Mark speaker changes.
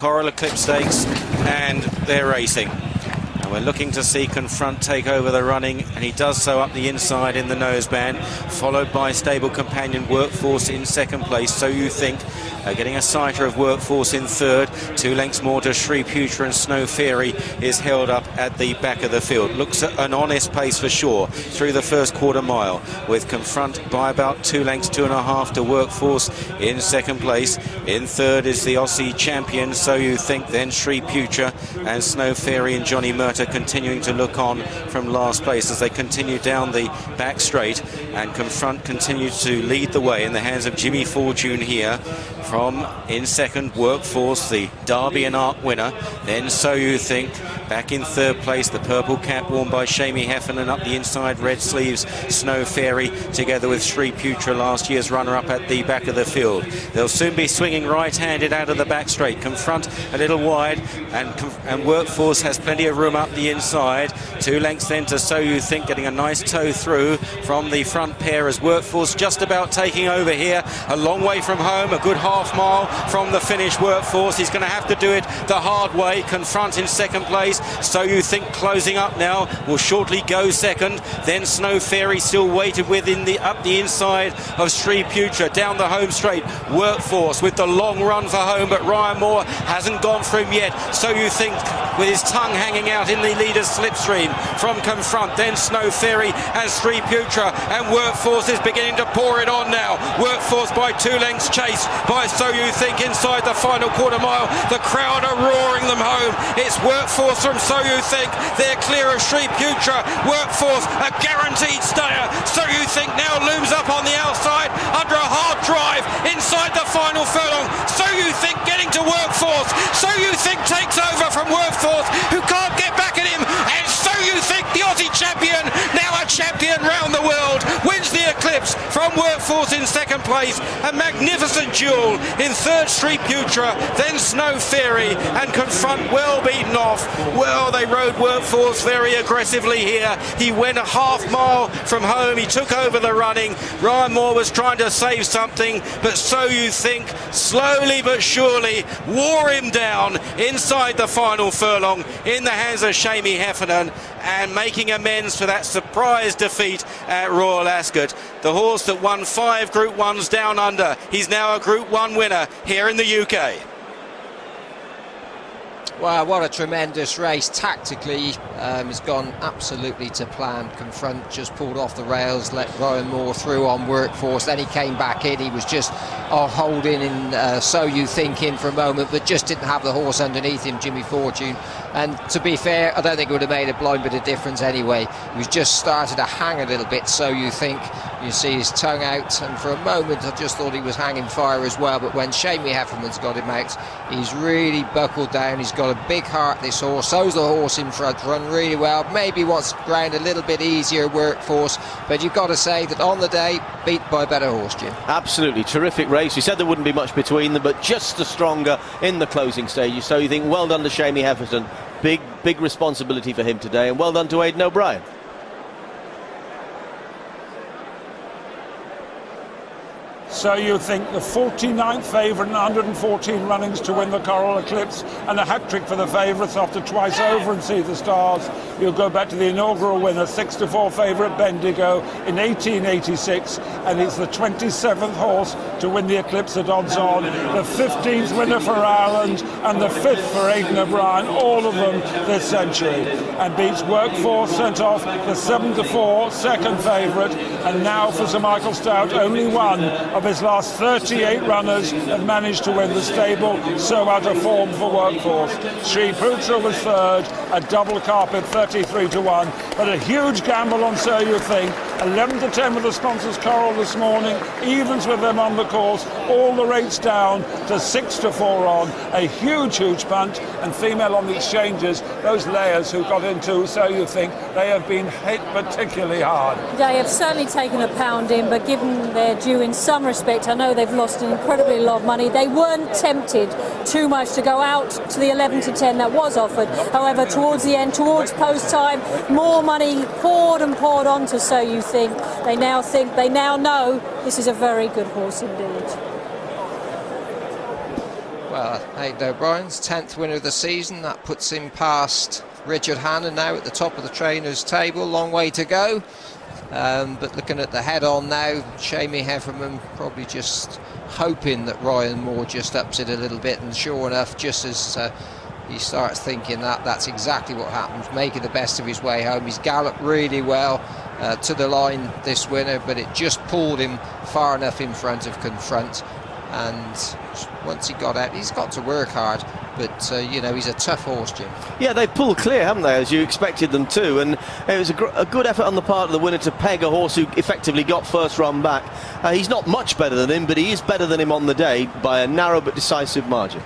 Speaker 1: Coral Eclipse Stakes, and they're racing. And we're looking to see Confront take over the running, and he does so up the inside in the noseband, followed by stable companion Workforce in second place. So You Think getting a sighter of Workforce in third. 2 lengths more to Shri Putra, and Snow Fairy is held up at the back of the field. Looks at an honest pace for sure through the first quarter mile, with Confront by about 2 lengths, 2.5 to Workforce in second place. In third is the Aussie champion So You Think, then Shri Putra, and Snow Fairy and Johnny Murta continuing to look on from last place as they continue down the back straight, and Confront continues to lead the way in the hands of Jimmy Fortune here. From in second, Workforce, the Derby and Arc winner. Then So You Think back in third place, the purple cap worn by Shamie Heffernan. Up the inside, red sleeves, Snow Fairy, together with Shri Putra, last year's runner-up at the back of the field. They'll soon be swinging right-handed out of the back straight. Confront a little wide, and Workforce has plenty of room up the inside. 2 lengths then to So You Think, getting a nice toe through from the front pair as Workforce just about taking over here. A long way from home, a good half mile from the finish. Workforce, he's going to have to do it the hard way. Confront in second place. So You Think closing up now, will shortly go second. Then Snow Fairy still weighted within up the inside of Shri Putra down the home straight. Workforce with the long run for home, but Ryan Moore hasn't gone for him yet. So You Think with his tongue hanging out in the leader's slipstream from Confront. Then Snow Fairy and Shri Putra, and Workforce is beginning to pour it on now. Workforce by 2 lengths chased by So You Think inside the final quarter mile. The crowd are roaring them home. It's Workforce from So You Think. They're clear of Shri Putra. Workforce, a guaranteed stayer. So You Think now looms up on the outside under a hard drive inside the final furlong. So You Think getting to Workforce. So You Think takes over from Workforce, who can't get back at him. And So You Think, the Aussie champion, now a champion round the world, wins the Eclipse from Workforce in second place. A magnificent duel in third, Shri Putra, then Snow Fairy, and Confront well beaten off. Well, they rode Workforce very aggressively here. He went a half mile from home. He took over the running. Ryan Moore was trying to save something, but So You Think slowly but surely wore him down inside the final furlong in the hands of Shamie Heffernan, and making amends for that surprise defeat at Royal Ascot. The horse that won 5 Group 1s down under, he's now a Group 1 winner here in the UK.
Speaker 2: Wow, what a tremendous race. Tactically, it's gone absolutely to plan. Confront just pulled off the rails, let Ryan Moore through on Workforce. Then he came back in. He was just holding in So You Think in for a moment, but just didn't have the horse underneath him, Jimmy Fortune. And to be fair, I don't think it would have made a blind bit of difference anyway. He was just started to hang a little bit, So You Think. You see his tongue out, and for a moment I just thought he was hanging fire as well, but when Shamie Hefferman's got him out, he's really buckled down. He's got a big heart, this horse. So's the horse in front, run really well. Maybe wants ground a little bit easier, Workforce, but you've got to say that on the day, beat by a better horse, Jim.
Speaker 3: Absolutely terrific race. We said there wouldn't be much between them, but just the stronger in the closing stages. So you think, well done to Shamie Heffernan. Big responsibility for him today, and well done to Aidan O'Brien.
Speaker 4: So You Think, the 49th favourite and 114 runnings to win the Coral Eclipse, and a hat-trick for the favourites after twice over and See the Stars. You'll go back to the inaugural winner, 6-4 favourite Bendigo in 1886, and it's the 27th horse to win the Eclipse at odds-on, the 15th winner for Ireland, and the 5th for Aidan O'Brien, all of them this century, and beats Workforce, sent off the 7-4 second favourite, and now for Sir Michael Stout, only one of his last 38 runners have managed to win the stable, so out of form for Workforce. Shri Putra was third, a double carpet 33-1, but a huge gamble on So You Think. 11-10 with the sponsors Coral this morning, evens with them on the course, all the rates down to 6-4 on. A huge punt, and female on the exchanges, those layers who got into So You Think, they have been hit particularly hard.
Speaker 5: They have certainly taken a pounding, but given their due in some respect, I know they've lost an incredibly lot of money. They weren't tempted too much to go out to the 11-10 that was offered. However, towards the end, towards post time, more money poured on to So You Think. They now know this is a very good horse indeed.
Speaker 2: Well, Aidan O'Brien's 10th winner of the season. That puts him past Richard Hannon now at the top of the trainers' table. Long way to go. But looking at the head-on now, Shamie Heffernan probably just hoping that Ryan Moore just ups it a little bit. And sure enough, just as he starts thinking that, that's exactly what happens, making the best of his way home. He's galloped really well to the line, this winner, but it just pulled him far enough in front of Confront. And once he got out, he's got to work hard, but you know, he's a tough horse, Jim.
Speaker 3: Yeah, they pulled clear, haven't they, as you expected them to, and it was a good effort on the part of the winner to peg a horse who effectively got first run back. He's not much better than him, but he is better than him on the day by a narrow but decisive margin.